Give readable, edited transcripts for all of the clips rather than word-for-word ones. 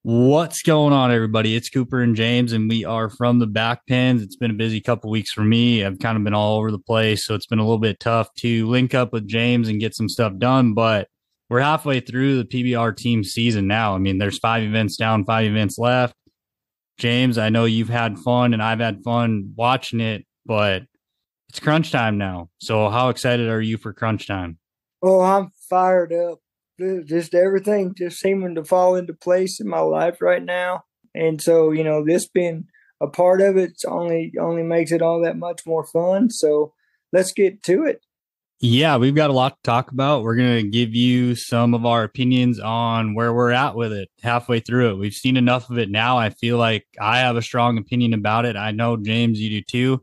What's going on, everybody? It's Cooper and James, and we are from the back pens. It's been a busy couple weeks for me. I've kind of been all over the place, so it's been a little bit tough to link up with James and get some stuff done. But we're halfway through the PBR team season now. I mean, there's 5 events down, 5 events left. James, I know you've had fun, and I've had fun watching it, but it's crunch time now. So, how excited are you for crunch time? Oh, I'm fired up. Just everything just seeming to fall into place in my life right now. And so, this being a part of it's only makes it all that much more fun. So let's get to it. Yeah, we've got a lot to talk about. We're going to give you some of our opinions on where we're at with it halfway through it. We've seen enough of it now. I feel like I have a strong opinion about it. I know, James, you do too.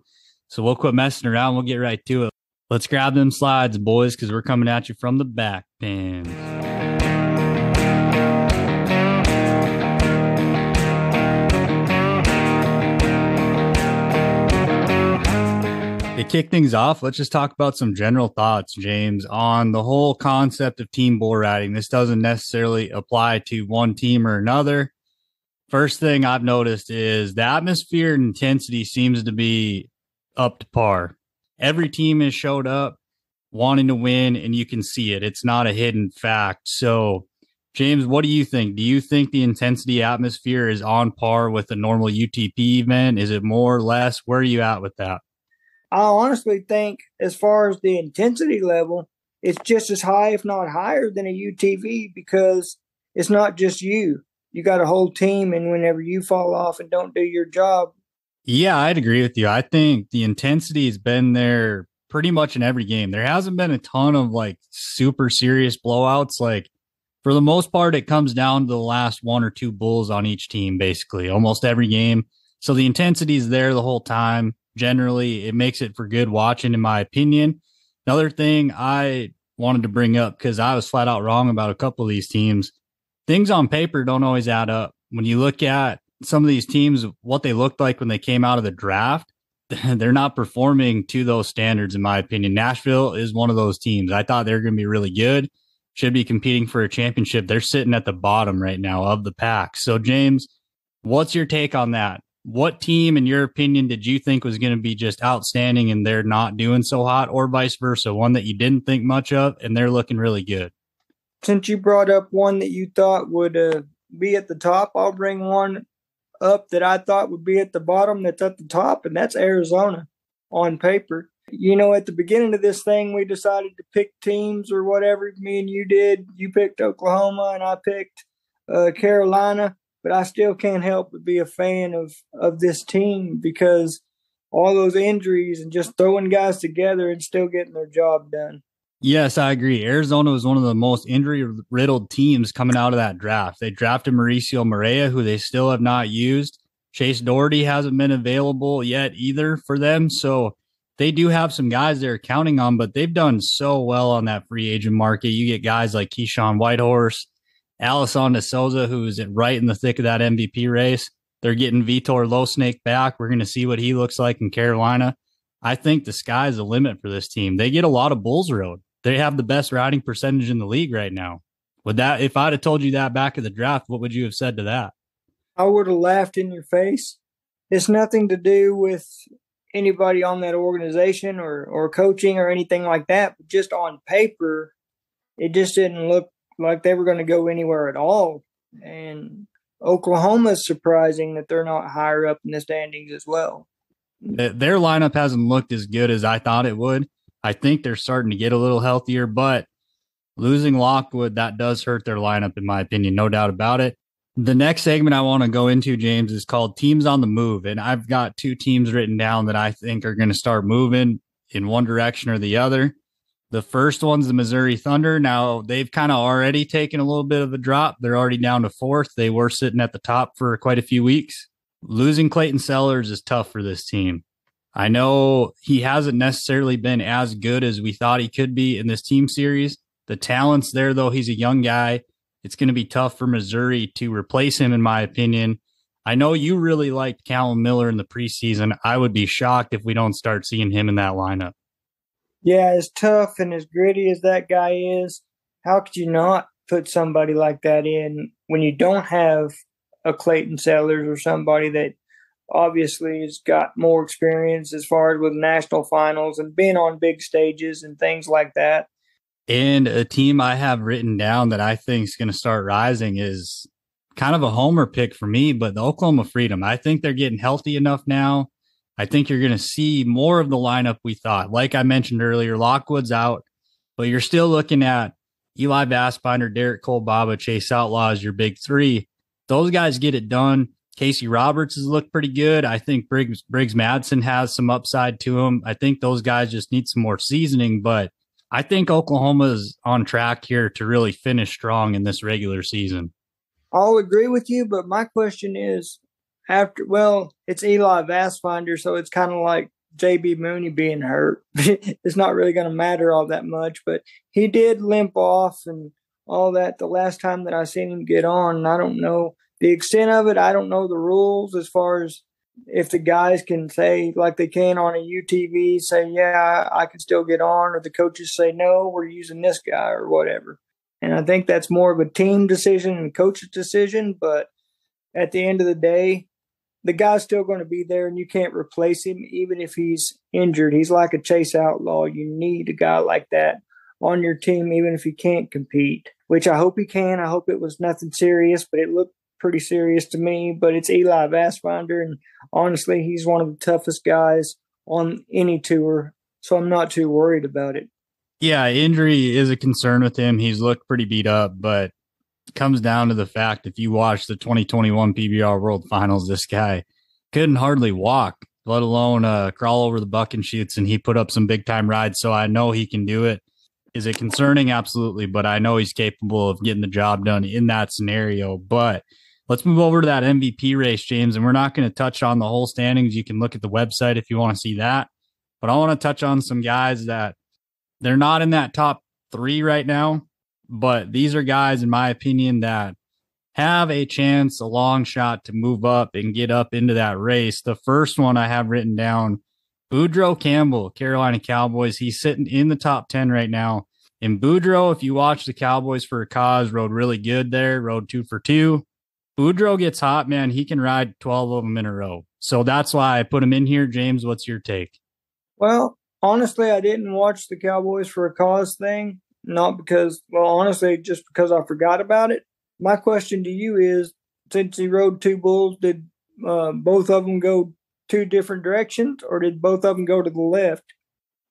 So we'll quit messing around. We'll get right to it. Let's grab them slides, boys, because we're coming at you from the back pins. To kick things off, let's just talk about some general thoughts, James, on the whole concept of team bull riding. This doesn't necessarily apply to one team or another. First thing I've noticed is the atmosphere and intensity seems to be up to par. Every team has showed up wanting to win, and you can see it. It's not a hidden fact. So, James, what do you think? Do you think the intensity atmosphere is on par with a normal UTP event? Is it more or less? Where are you at with that? I honestly think, as far as the intensity level, it's just as high, if not higher, than a UTV because it's not just you. You got a whole team, and whenever you fall off and don't do your job. Yeah, I'd agree with you. I think the intensity has been there pretty much in every game. There hasn't been a ton of like super serious blowouts. Like for the most part, it comes down to the last one or two bulls on each team, basically, almost every game. So the intensity is there the whole time. Generally, it makes it for good watching, in my opinion. Another thing I wanted to bring up because I was flat out wrong about a couple of these teams. Things on paper don't always add up. When you look at some of these teams, what they looked like when they came out of the draft, they're not performing to those standards, in my opinion. Nashville is one of those teams. I thought they were going to be really good, should be competing for a championship. They're sitting at the bottom right now of the pack. So, James, what's your take on that? What team, in your opinion, did you think was going to be just outstanding and they're not doing so hot, or vice versa? One that you didn't think much of and they're looking really good? Since you brought up one that you thought would be at the top, I'll bring one up that I thought would be at the bottom that's at the top, and that's Arizona on paper. At the beginning of this thing, we decided to pick teams or whatever. Me and you did. You picked Oklahoma, and I picked Carolina. But I still can't help but be a fan of this team because all those injuries and just throwing guys together and still getting their job done. Yes, I agree. Arizona was one of the most injury riddled teams coming out of that draft. They drafted Mauricio Morea, who they still have not used. Chase Doherty hasn't been available yet either for them. So they do have some guys they're counting on, but they've done so well on that free agent market. You get guys like Keyshawn Whitehorse, Alisson de Souza, who's right in the thick of that MVP race. They're getting Vitor Losnake back. We're going to see what he looks like in Carolina. I think the sky's the limit for this team. They get a lot of Bulls road. They have the best routing percentage in the league right now. Would that, if I'd have told you that back at the draft, what would you have said to that? I would have laughed in your face. It's nothing to do with anybody on that organization or coaching or anything like that. But just on paper, it just didn't look like they were going to go anywhere at all. And Oklahoma's surprising that they're not higher up in the standings as well. Their lineup hasn't looked as good as I thought it would. I think they're starting to get a little healthier, but losing Lockwood, that does hurt their lineup, in my opinion, no doubt about it. The next segment I want to go into, James, is called Teams on the Move. And I've got two teams written down that I think are going to start moving in one direction or the other. The first one's the Missouri Thunder. Now, they've kind of already taken a little bit of a drop. They're already down to fourth. They were sitting at the top for quite a few weeks. Losing Clayton Sellers is tough for this team. I know he hasn't necessarily been as good as we thought he could be in this team series. The talent's there, though. He's a young guy. It's going to be tough for Missouri to replace him, in my opinion. I know you really liked Callum Miller in the preseason. I would be shocked if we don't start seeing him in that lineup. Yeah, as tough and as gritty as that guy is, how could you not put somebody like that in when you don't have a Clayton Sellers or somebody that obviously has got more experience as far as with national finals and being on big stages and things like that. And a team I have written down that I think is going to start rising is kind of a homer pick for me, but the Oklahoma Freedom. I think they're getting healthy enough now. I think you're going to see more of the lineup we thought. Like I mentioned earlier, Lockwood's out, but you're still looking at Eli Bassbinder, Derek Cole-Baba, Chase Outlaw as your big three. Those guys get it done. Casey Roberts has looked pretty good. I think Briggs Madsen has some upside to him. I think those guys just need some more seasoning, but I think Oklahoma is on track here to really finish strong in this regular season. I'll agree with you, but my question is, it's Eli Bassbinder, so it's kind of like J.B. Mooney being hurt. It's not really going to matter all that much, but he did limp off and all that the last time that I seen him get on. And I don't know the extent of it. I don't know the rules as far as if the guys can say, like they can on a UTV, say, yeah, I can still get on, or the coaches say, no, we're using this guy or whatever. And I think that's more of a team decision and coach's decision. But at the end of the day, the guy's still going to be there, and you can't replace him even if he's injured. He's like a Chase Outlaw. You need a guy like that on your team, even if he can't compete, which I hope he can. I hope it was nothing serious, but it looked pretty serious to me. But it's Eli Bassbinder, and honestly, he's one of the toughest guys on any tour, so I'm not too worried about it. Yeah, injury is a concern with him. He's looked pretty beat up, but it comes down to the fact if you watch the 2021 PBR World Finals, this guy couldn't hardly walk, let alone crawl over the bucket chutes, and he put up some big-time rides, so I know he can do it. Is it concerning? Absolutely, but I know he's capable of getting the job done in that scenario. But let's move over to that MVP race, James, and we're not going to touch on the whole standings. You can look at the website if you want to see that. But I want to touch on some guys that they're not in that top three right now, but these are guys, in my opinion, that have a chance, a long shot to move up and get up into that race. The first one I have written down, Boudreaux Campbell, Carolina Cowboys. He's sitting in the top 10 right now. And Boudreaux, if you watch the Cowboys for a Cause, rode really good there, rode 2 for 2. Boudreaux gets hot, man. He can ride 12 of them in a row. So that's why I put him in here. James, what's your take? Well, honestly, I didn't watch the Cowboys for a Cause thing. Not because, honestly, just because I forgot about it. My question to you is, since he rode 2 bulls, did both of them go 2 different directions, or did both of them go to the left?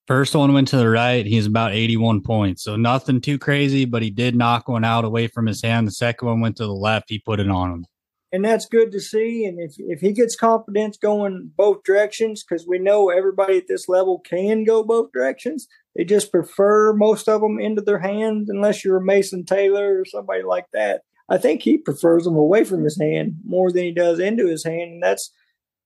First one went to the right. He's about 81 points. So nothing too crazy, but he did knock one out away from his hand. The second one went to the left. He put it on him. And that's good to see. And if he gets confidence going both directions, because we know everybody at this level can go both directions, they just prefer most of them into their hands, unless you're a Mason Taylor or somebody like that. I think he prefers them away from his hand more than he does into his hand. And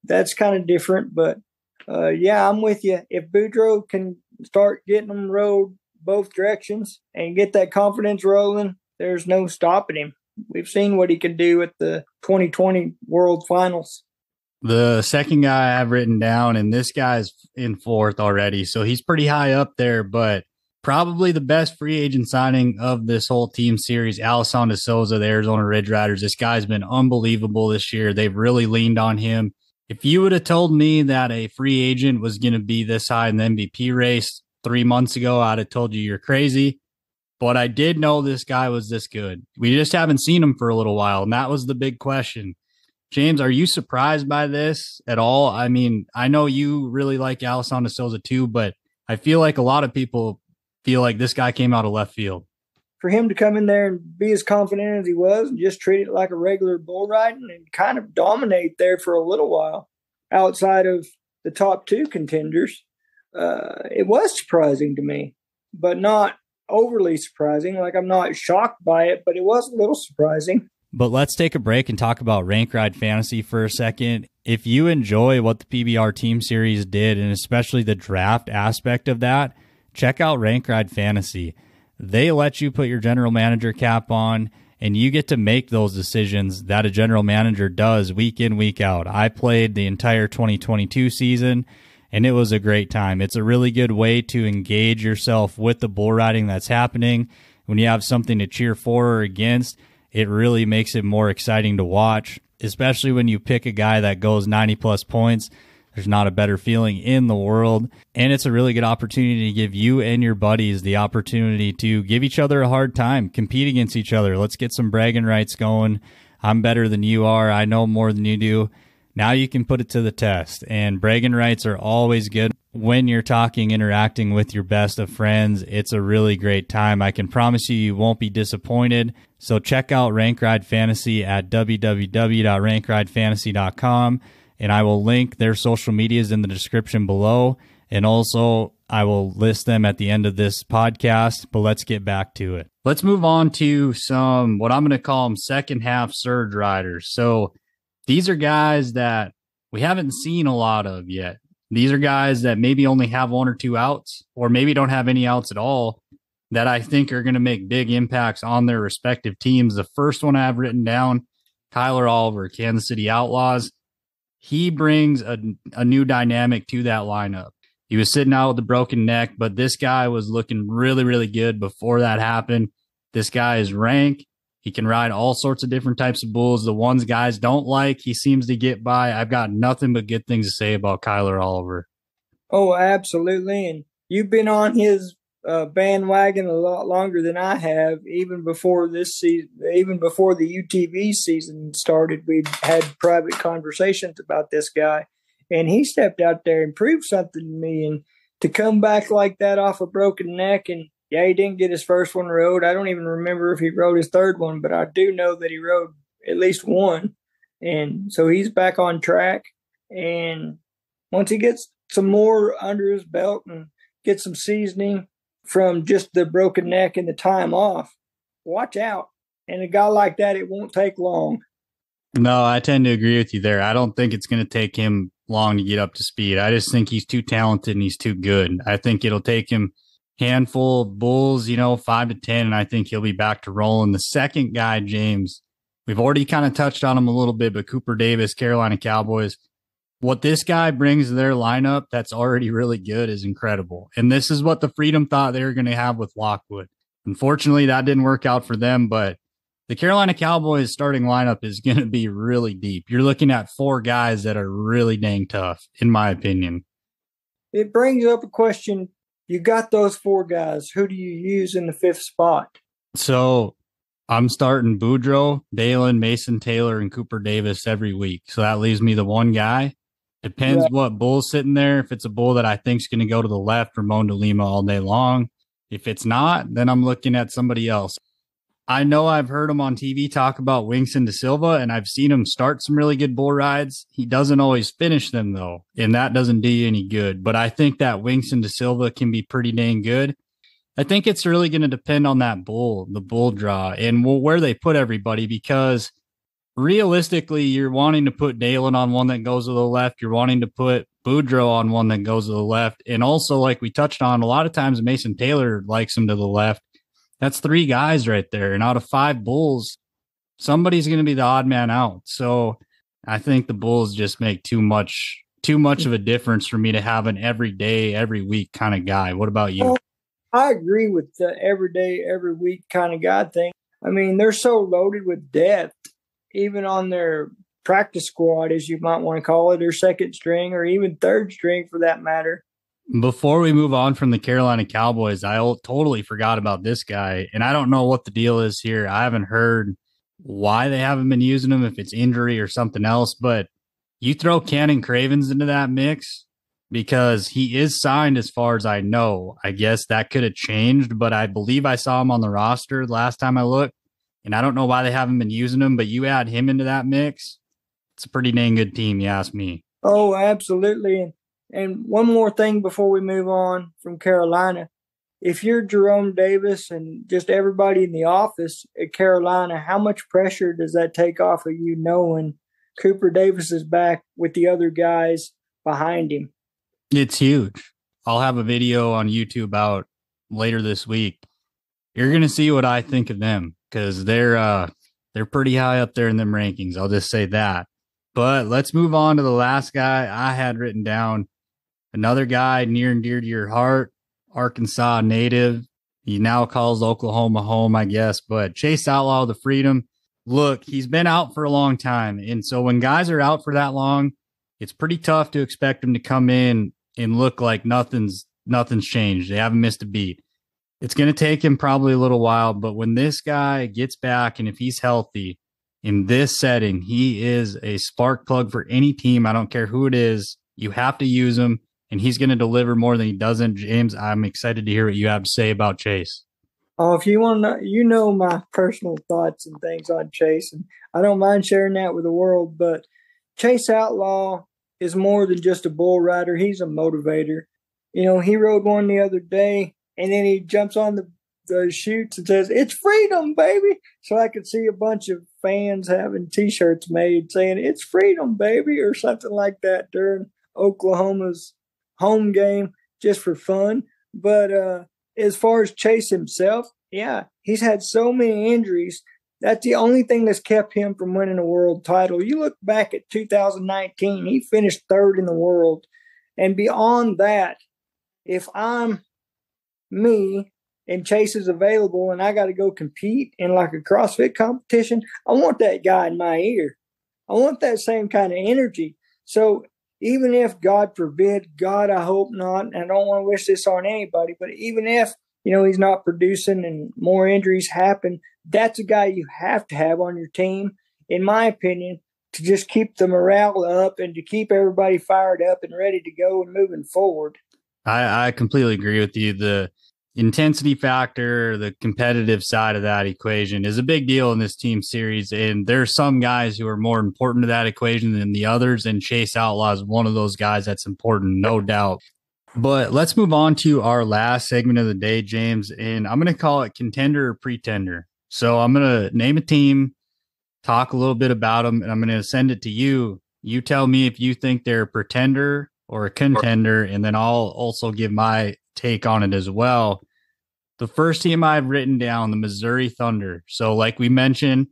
that's kind of different. But, yeah, I'm with you. If Boudreaux can start getting them rode both directions and get that confidence rolling, there's no stopping him. We've seen what he can do at the 2020 World Finals. The second guy I have written down, and this guy's in 4th already, so he's pretty high up there, but probably the best free agent signing of this whole team series, Alessandro Souza, the Arizona Ridge Riders. This guy's been unbelievable this year. They've really leaned on him. If you would have told me that a free agent was going to be this high in the MVP race 3 months ago, I'd have told you you're crazy. But I did know this guy was this good. We just haven't seen him for a little while, and that was the big question. James, are you surprised by this at all? I mean, I know you really like Alessandro Souza too, but I feel like a lot of people feel like this guy came out of left field. For him to come in there and be as confident as he was and just treat it like a regular bull riding and kind of dominate there for a little while outside of the top 2 contenders, it was surprising to me, but not overly surprising. Like, I'm not shocked by it, but it was a little surprising. But let's take a break and talk about Rank Ride Fantasy for a second. If you enjoy what the PBR Team Series did, and especially the draft aspect of that, check out Rank Ride Fantasy. They let you put your general manager cap on, and you get to make those decisions that a general manager does week in, week out. I played the entire 2022 season, and it was a great time. It's a really good way to engage yourself with the bull riding that's happening. When you have something to cheer for or against, it really makes it more exciting to watch. especially when you pick a guy that goes 90-plus points. There's not a better feeling in the world. And it's a really good opportunity to give you and your buddies the opportunity to give each other a hard time, compete against each other. Let's get some bragging rights going. I'm better than you are. I know more than you do. Now you can put it to the test. And bragging rights are always good when you're talking, interacting with your best of friends. It's a really great time. I can promise you, you won't be disappointed. So check out Rank Ride Fantasy at www.rankridefantasy.com. And I will link their social medias in the description below. And also, I will list them at the end of this podcast. But let's get back to it. Let's move on to some, what I'm going to call them, second half surge riders. So these are guys that we haven't seen a lot of yet. These are guys that maybe only have one or two outs, or maybe don't have any outs at all, that I think are going to make big impacts on their respective teams. The first one I have written down, Kyler Oliver, Kansas City Outlaws. He brings a new dynamic to that lineup. He was sitting out with a broken neck, but this guy was looking really, really good before that happened. This guy is rank. He can ride all sorts of different types of bulls. The ones guys don't like, he seems to get by. I've got nothing but good things to say about Kyler Oliver. Oh, absolutely. And you've been on his bandwagon a lot longer than I have. Even before this season, even before the UTV season started, we had private conversations about this guy, and he stepped out there and proved something to me. And to come back like that off a broken neck, and yeah, he didn't get his first one rode. I don't even remember if he rode his third one, but I do know that he rode at least one, and so he's back on track. And once he gets some more under his belt and gets some seasoning from just the broken neck and the time off, watch out. And a guy like that, it won't take long. No, I tend to agree with you there. I don't think it's going to take him long to get up to speed. I just think he's too talented and he's too good. I think it'll take him handful of bulls, 5 to 10, and I think he'll be back to rolling. The second guy, James, we've already kind of touched on him a little bit, but Cooper Davis, Carolina Cowboys. What this guy brings to their lineup that's already really good is incredible. And this is what the Freedom thought they were going to have with Lockwood. Unfortunately, that didn't work out for them, but the Carolina Cowboys starting lineup is going to be really deep. You're looking at 4 guys that are really dang tough, in my opinion. It brings up a question. You got those 4 guys. Who do you use in the 5th spot? So I'm starting Boudreaux, Dalen, Mason Taylor, and Cooper Davis every week. So that leaves me the one guy. Depends what bull's sitting there. If it's a bull that I think is going to go to the left, Ramon de Lima all day long. If it's not, then I'm looking at somebody else. I know I've heard him on TV talk about Winston De Silva, and I've seen him start some really good bull rides. He doesn't always finish them, though, and that doesn't do you any good. But I think that Winston De Silva can be pretty dang good. I think it's really going to depend on that bull, the bull draw, and where they put everybody, because realistically, you're wanting to put Dalen on one that goes to the left. You're wanting to put Boudreaux on one that goes to the left. And also, like we touched on, a lot of times Mason Taylor likes him to the left. That's 3 guys right there. And out of 5 bulls, somebody's going to be the odd man out. So I think the bulls just make too much of a difference for me to have an every day, every week kind of guy. What about you? I agree with the every day, every week kind of guy thing. I mean, they're so loaded with depth, even on their practice squad, as you might want to call it, or second string, or even third string for that matter. Before we move on from the Carolina Cowboys, I totally forgot about this guy, and I don't know what the deal is here. I haven't heard why they haven't been using him, if it's injury or something else, but you throw Cannon Cravens into that mix, because he is signed as far as I know. I guess that could have changed, but I believe I saw him on the roster last time I looked. And I don't know why they haven't been using him, but you add him into that mix, it's a pretty dang good team, you ask me. Oh, absolutely. And one more thing before we move on from Carolina. If you're Jerome Davis and just everybody in the office at Carolina, how much pressure does that take off of you knowing Cooper Davis is back with the other guys behind him? It's huge. I'll have a video on YouTube out later this week. You're going to see what I think of them, because they're pretty high up there in them rankings. I'll just say that. But let's move on to the last guy I had written down. Another guy near and dear to your heart, Arkansas native. He now calls Oklahoma home, I guess. But Chase Outlaw of the Freedom. look, he's been out for a long time. And so when guys are out for that long, it's pretty tough to expect them to come in and look like nothing's changed. They haven't missed a beat. It's going to take him probably a little while, but when this guy gets back and if he's healthy in this setting, he is a spark plug for any team. I don't care who it is. You have to use him, and he's going to deliver more than he doesn't. James, I'm excited to hear what you have to say about Chase. Oh, if you want to know, you know my personal thoughts and things on Chase, and I don't mind sharing that with the world. But Chase Outlaw is more than just a bull rider. He's a motivator. You know, he rode one the other day, and then he jumps on the chutes and says, "It's freedom, baby." So I could see a bunch of fans having T-shirts made saying, "It's freedom, baby," or something like that during Oklahoma's home game just for fun. But as far as Chase himself, yeah, he's had so many injuries. That's the only thing that's kept him from winning a world title. You look back at 2019, he finished third in the world. And beyond that, if I'm me and Chase is available and I got to go compete in like a CrossFit competition, I want that guy in my ear. I want that same kind of energy. So even if, God forbid, God, I hope not, and I don't want to wish this on anybody, but even if, he's not producing and more injuries happen, that's a guy you have to have on your team, in my opinion, to just keep the morale up and to keep everybody fired up and ready to go and moving forward. I completely agree with you. The intensity factor, the competitive side of that equation is a big deal in this team series. And there's some guys who are more important to that equation than the others. And Chase Outlaw is one of those guys that's important, no doubt. But let's move on to our last segment of the day, James. And I'm going to call it contender or pretender. So I'm going to name a team, talk a little bit about them, and I'm going to send it to you. You tell me if you think they're a pretender or a contender, and then I'll also give my take on it as well. The first team I've written down, the Missouri Thunder. So like we mentioned,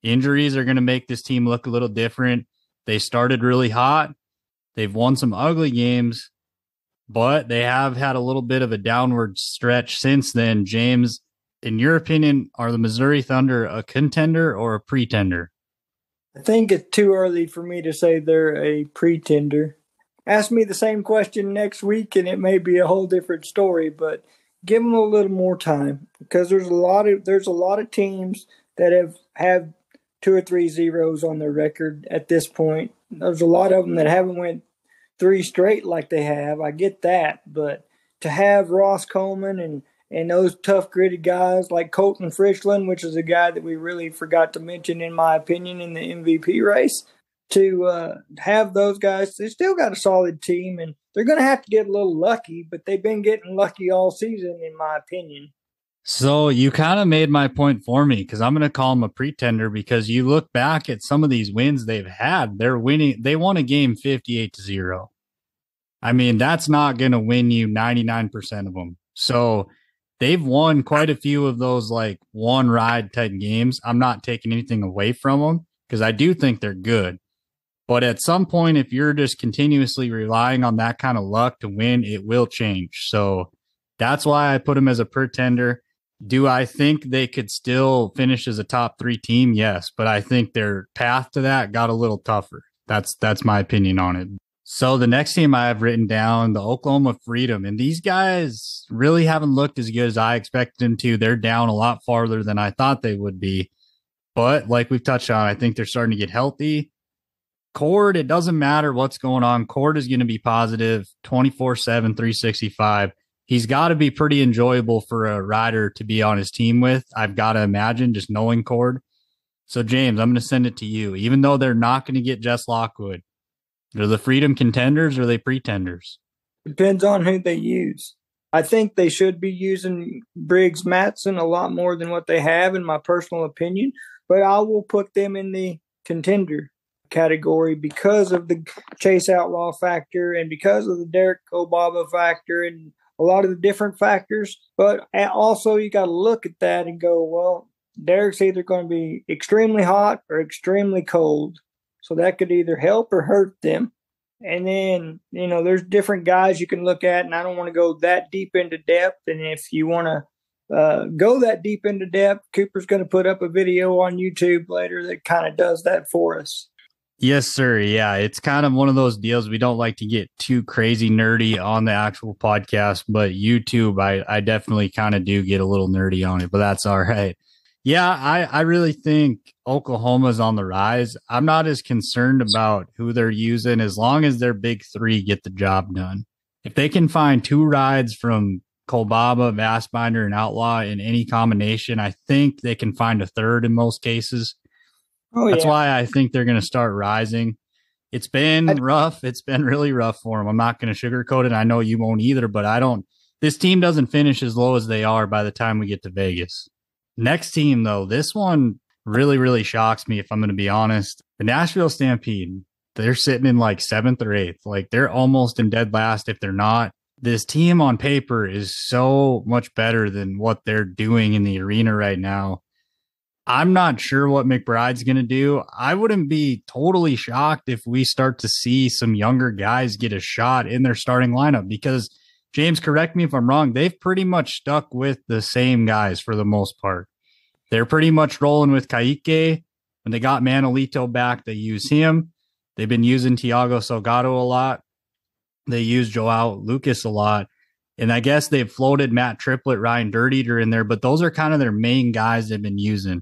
injuries are going to make this team look a little different. They started really hot. They've won some ugly games, but they have had a little bit of a downward stretch since then. James, in your opinion, are the Missouri Thunder a contender or a pretender? I think it's too early for me to say they're a pretender. Ask me the same question next week and it may be a whole different story, but give them a little more time because there's a lot of teams that have 2 or 3 zeros on their record at this point. There's a lot of them that haven't went 3 straight like they have. I get that, but to have Ross Coleman and those tough, gritty guys like Colton Frischlin, which is a guy that we really forgot to mention, in my opinion, in the MVP race, to have those guys, they still got a solid team, and they're going to have to get a little lucky, but they've been getting lucky all season, in my opinion. So you kind of made my point for me because I'm going to call them a pretender because you look back at some of these wins they've had. They're winning. They won a game 58-0. I mean, that's not going to win you 99% of them. So they've won quite a few of those like one ride type games. I'm not taking anything away from them because I do think they're good. But at some point, if you're just continuously relying on that kind of luck to win, it will change. So that's why I put them as a pretender. Do I think they could still finish as a top 3 team? Yes, but I think their path to that got a little tougher. That's my opinion on it. So the next team I have written down, the Oklahoma Freedom, and these guys really haven't looked as good as I expected them to. They're down a lot farther than I thought they would be. But like we've touched on, I think they're starting to get healthy. Cord, it doesn't matter what's going on. Cord is going to be positive 24/7, 365. He's got to be pretty enjoyable for a rider to be on his team with. I've got to imagine just knowing Cord. So, James, I'm going to send it to you. Even though they're not going to get Jess Lockwood, are the Freedom contenders or are they pretenders? Depends on who they use. I think they should be using Briggs Matson a lot more than what they have, in my personal opinion. But I will put them in the contender category because of the Chase Outlaw factor and because of the Derek Obaba factor and a lot of the different factors. But also you got to look at that and go, well, Derek's either going to be extremely hot or extremely cold. So that could either help or hurt them. And then, there's different guys you can look at, and I don't want to go that deep into depth. And if you want to go that deep into depth. Cooper's going to put up a video on YouTube later that kind of does that for us. Yes, sir. Yeah, it's kind of one of those deals. We don't like to get too crazy nerdy on the actual podcast, but YouTube, I definitely kind of do get a little nerdy on it, but that's all right. Yeah, I really think Oklahoma's on the rise. I'm not as concerned about who they're using as long as their big three get the job done. If they can find two rides from Kolbaba, Vastbinder, and Outlaw in any combination, I think they can find a third in most cases. That's why I think they're going to start rising. It's been rough. It's been really rough for them. I'm not going to sugarcoat it. I know you won't either, but this team doesn't finish as low as they are by the time we get to Vegas. Next team, though, this one really, really shocks me if I'm going to be honest. The Nashville Stampede, they're sitting in like 7th or 8th. Like they're almost in dead last if they're not. This team on paper is so much better than what they're doing in the arena right now. I'm not sure what McBride's going to do. I wouldn't be totally shocked if we start to see some younger guys get a shot in their starting lineup because, James, correct me if I'm wrong, they've pretty much stuck with the same guys for the most part. They're pretty much rolling with Kaique. When they got Manolito back, they use him. They've been using Thiago Salgado a lot. They use Joao Lucas a lot. And I guess they've floated Matt Triplett, Ryan Dirteater in there, but those are kind of their main guys they've been using.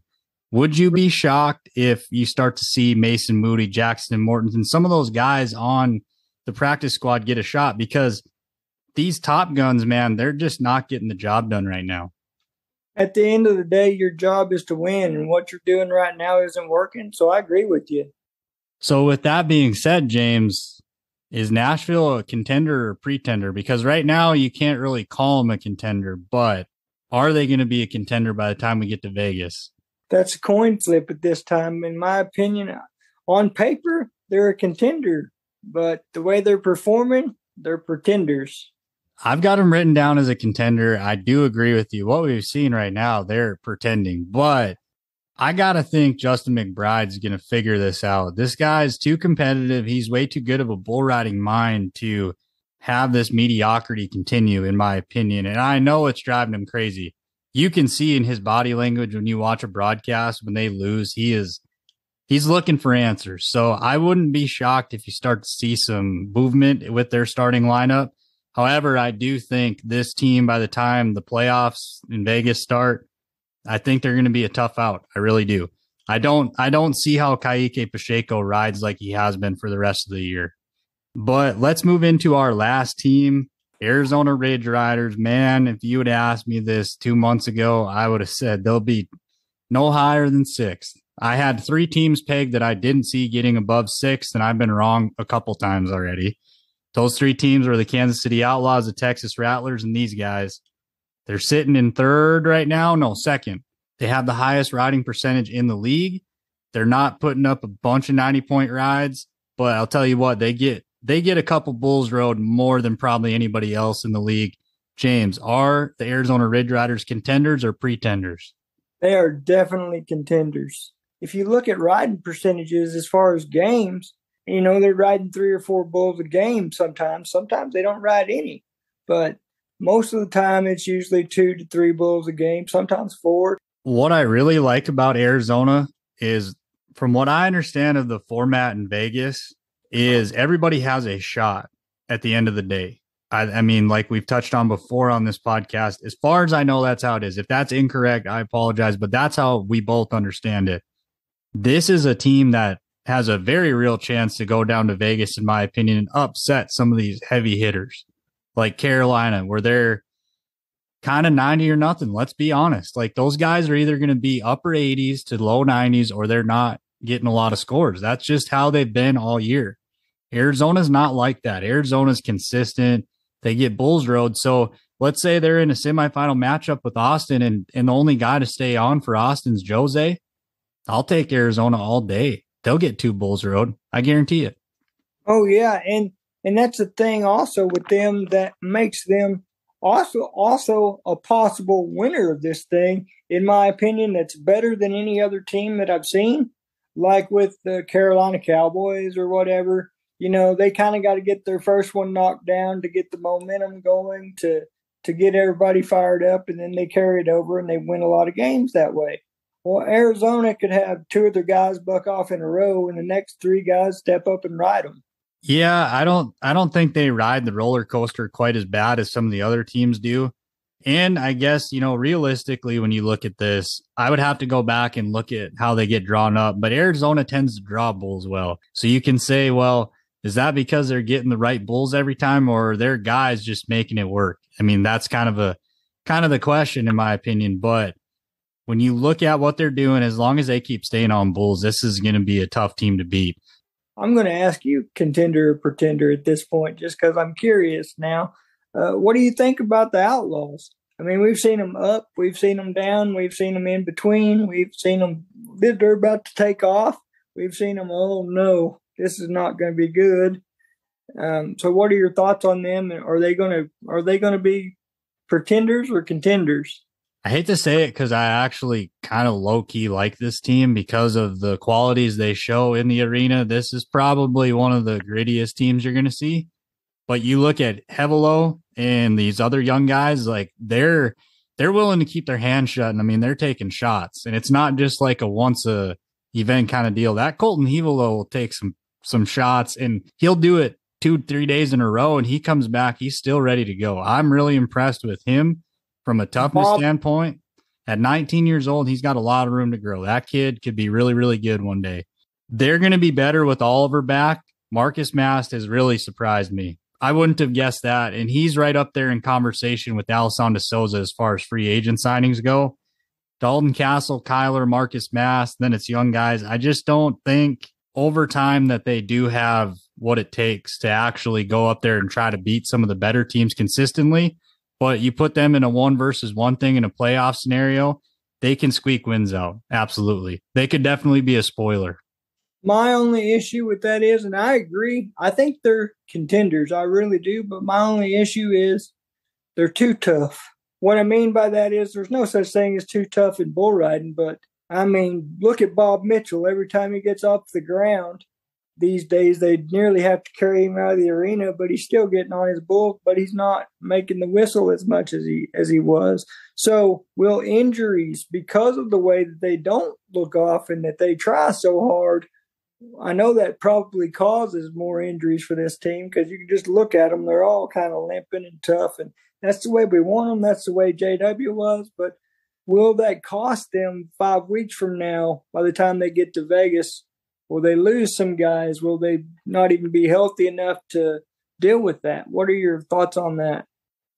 Would you be shocked if you start to see Mason Moody, Jackson Mortensen, some of those guys on the practice squad get a shot? Because these top guns, man, they're just not getting the job done right now. At the end of the day, your job is to win, and what you're doing right now isn't working. So I agree with you. So with that being said, James, is Nashville a contender or pretender? Because right now you can't really call them a contender, but are they going to be a contender by the time we get to Vegas? That's a coin flip at this time. In my opinion, on paper, they're a contender, but the way they're performing, they're pretenders. I've got them written down as a contender. I do agree with you. What we've seen right now, they're pretending, but I got to think Justin McBride's going to figure this out. This guy's too competitive. He's way too good of a bull riding mind to have this mediocrity continue, in my opinion. And I know it's driving him crazy. You can see in his body language when you watch a broadcast, when they lose, he's looking for answers. So I wouldn't be shocked if you start to see some movement with their starting lineup. However, I do think this team, by the time the playoffs in Vegas start, I think they're going to be a tough out. I really do. I don't see how Kaique Pacheco rides like he has been for the rest of the year. But let's move into our last team, Arizona Ridge Riders. Man, if you would ask me this 2 months ago, I would have said they'll be no higher than 6th. I had 3 teams pegged that I didn't see getting above 6th, and I've been wrong a couple times already. Those 3 teams were the Kansas City Outlaws, the Texas Rattlers, and these guys. They're sitting in 3rd right now. No, 2nd. They have the highest riding percentage in the league. They're not putting up a bunch of 90-point rides, but I'll tell you what, they get a couple Bulls Road more than probably anybody else in the league. James, are the Arizona Ridge Riders contenders or pretenders? They are definitely contenders. If you look at riding percentages as far as games, they're riding 3 or 4 bulls a game sometimes. Sometimes they don't ride any. But most of the time, it's usually 2 to 3 bulls a game, sometimes 4. What I really like about Arizona is, from what I understand of the format in Vegas, is everybody has a shot at the end of the day. I mean, like we've touched on before on this podcast, as far as I know, that's how it is. If that's incorrect, I apologize, but that's how we both understand it. This is a team that has a very real chance to go down to Vegas, in my opinion, and upset some of these heavy hitters like Carolina, where they're kind of 90 or nothing. Let's be honest. Like those guys are either going to be upper 80s to low 90s, or they're not getting a lot of scores. That's just how they've been all year. Arizona's not like that. Arizona's consistent. They get Bulls Road. So let's say they're in a semifinal matchup with Austin, and the only guy to stay on for Austin's Jose. I'll take Arizona all day. They'll get 2 Bulls Road. I guarantee it. Oh, yeah. And that's the thing also with them that makes them also a possible winner of this thing, in my opinion. That's better than any other team that I've seen, like with the Carolina Cowboys or whatever. They kind of got to get their first one knocked down to get the momentum going to to get everybody fired up, and then they carry it over and they win a lot of games that way. Well, Arizona could have two of their guys buck off in a row, and the next three guys step up and ride them. Yeah, I don't think they ride the roller coaster quite as bad as some of the other teams do. And I guess, realistically, when you look at this, I would have to go back and look at how they get drawn up. But Arizona tends to draw bulls well. So you can say, well, is that because they're getting the right bulls every time, or are their guys just making it work? I mean, that's kind of the question, in my opinion. But when you look at what they're doing, as long as they keep staying on bulls, this is going to be a tough team to beat. I'm going to ask you, contender or pretender, at this point, just because I'm curious now. What do you think about the Outlaws? I mean, we've seen them up, we've seen them down, we've seen them in between, we've seen them, they're about to take off. We've seen them, oh no, this is not going to be good. So what are your thoughts on them? Are they going to be pretenders or contenders? I hate to say it because I actually kind of low key like this team because of the qualities they show in the arena. This is probably one of the grittiest teams you're going to see. But you look at Hevelo and these other young guys, like they're willing to keep their hands shut. And I mean, they're taking shots, and it's not just like a once a event kind of deal. That Colton Hevelo will take some shots, and he'll do it 2-3 days in a row, and he comes back. He's still ready to go. I'm really impressed with him from a toughness standpoint. At 19 years old, he's got a lot of room to grow. That kid could be really, really good one day. They're going to be better with Oliver back. Marcus Mast has really surprised me. I wouldn't have guessed that. And he's right up there in conversation with Alessandro Souza as far as free agent signings go. Dalton Castle, Kyler, Marcus Mast, then it's young guys. I just don't think over time that they do have what it takes to actually go up there and try to beat some of the better teams consistently. But you put them in a 1-versus-1 thing in a playoff scenario, they can squeak wins out. Absolutely. They could definitely be a spoiler. My only issue with that is, and I agree, I think they're contenders. I really do. But my only issue is they're too tough. What I mean by that is there's no such thing as too tough in bull riding. But, I mean, look at Bob Mitchell. Every time he gets off the ground these days, they nearly have to carry him out of the arena, but he's still getting on his bull, but he's not making the whistle as much as he was. So will injuries, because of the way that they don't look off and that they try so hard, I know that probably causes more injuries for this team, because you can just look at them. They're all kind of limping and tough, and that's the way we want them. That's the way JW was. But will that cost them 5 weeks from now by the time they get to Vegas? Will they lose some guys? Will they not even be healthy enough to deal with that? What are your thoughts on that?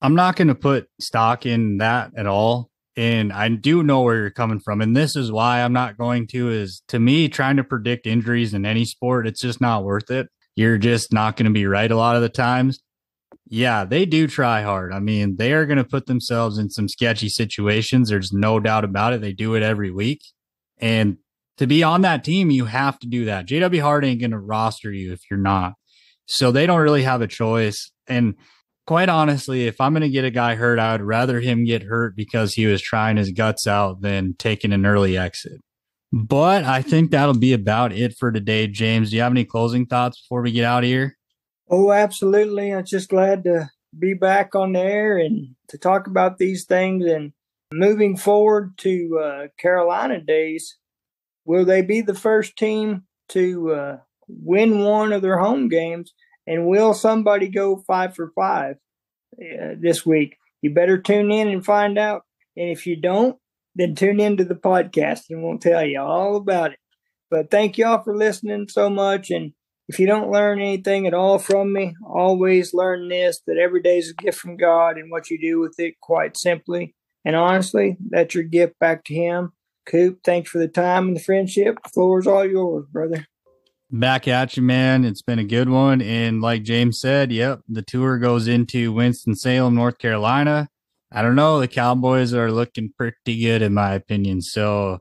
I'm not going to put stock in that at all. And I do know where you're coming from. And this is why I'm not going to, is to me, trying to predict injuries in any sport, it's just not worth it. You're just not going to be right a lot of the times. Yeah, they do try hard. I mean, they are going to put themselves in some sketchy situations. There's no doubt about it. They do it every week. And to be on that team, you have to do that. JW Hart ain't going to roster you if you're not. So they don't really have a choice. And quite honestly, if I'm going to get a guy hurt, I would rather him get hurt because he was trying his guts out than taking an early exit. But I think that'll be about it for today, James. Do you have any closing thoughts before we get out of here? Oh, absolutely. I'm just glad to be back on the air and to talk about these things. And moving forward to Carolina days, will they be the first team to win one of their home games? And will somebody go 5 for 5 this week? You better tune in and find out. And if you don't, then tune into the podcast and we'll tell you all about it. But thank y'all for listening so much. And if you don't learn anything at all from me, always learn this, that every day is a gift from God, and what you do with it, quite simply and honestly, that's your gift back to Him. Coop, thanks for the time and the friendship. The floor is all yours, brother. Back at you, man. It's been a good one. And like James said, yep, the tour goes into Winston-Salem, North Carolina. I don't know. The Cowboys are looking pretty good, in my opinion. So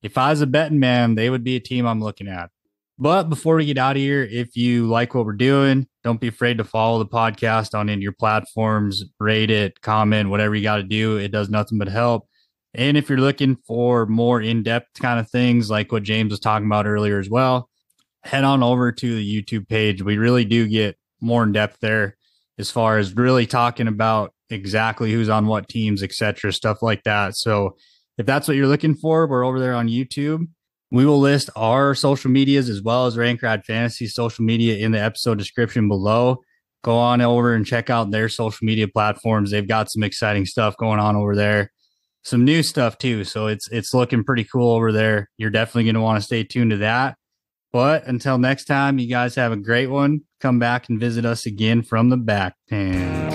if I was a betting man, they would be a team I'm looking at. But before we get out of here, if you like what we're doing, don't be afraid to follow the podcast on any of your platforms, rate it, comment, whatever you got to do. It does nothing but help. And if you're looking for more in-depth kind of things like what James was talking about earlier as well, head on over to the YouTube page. We really do get more in depth there as far as really talking about exactly who's on what teams, etc., stuff like that. So if that's what you're looking for, we're over there on YouTube. We will list our social medias as well as Rank Rad Fantasy social media in the episode description below. Go on over and check out their social media platforms. They've got some exciting stuff going on over there. Some new stuff too. So it's looking pretty cool over there. You're definitely going to want to stay tuned to that. But until next time, you guys have a great one. Come back and visit us again from the back pen.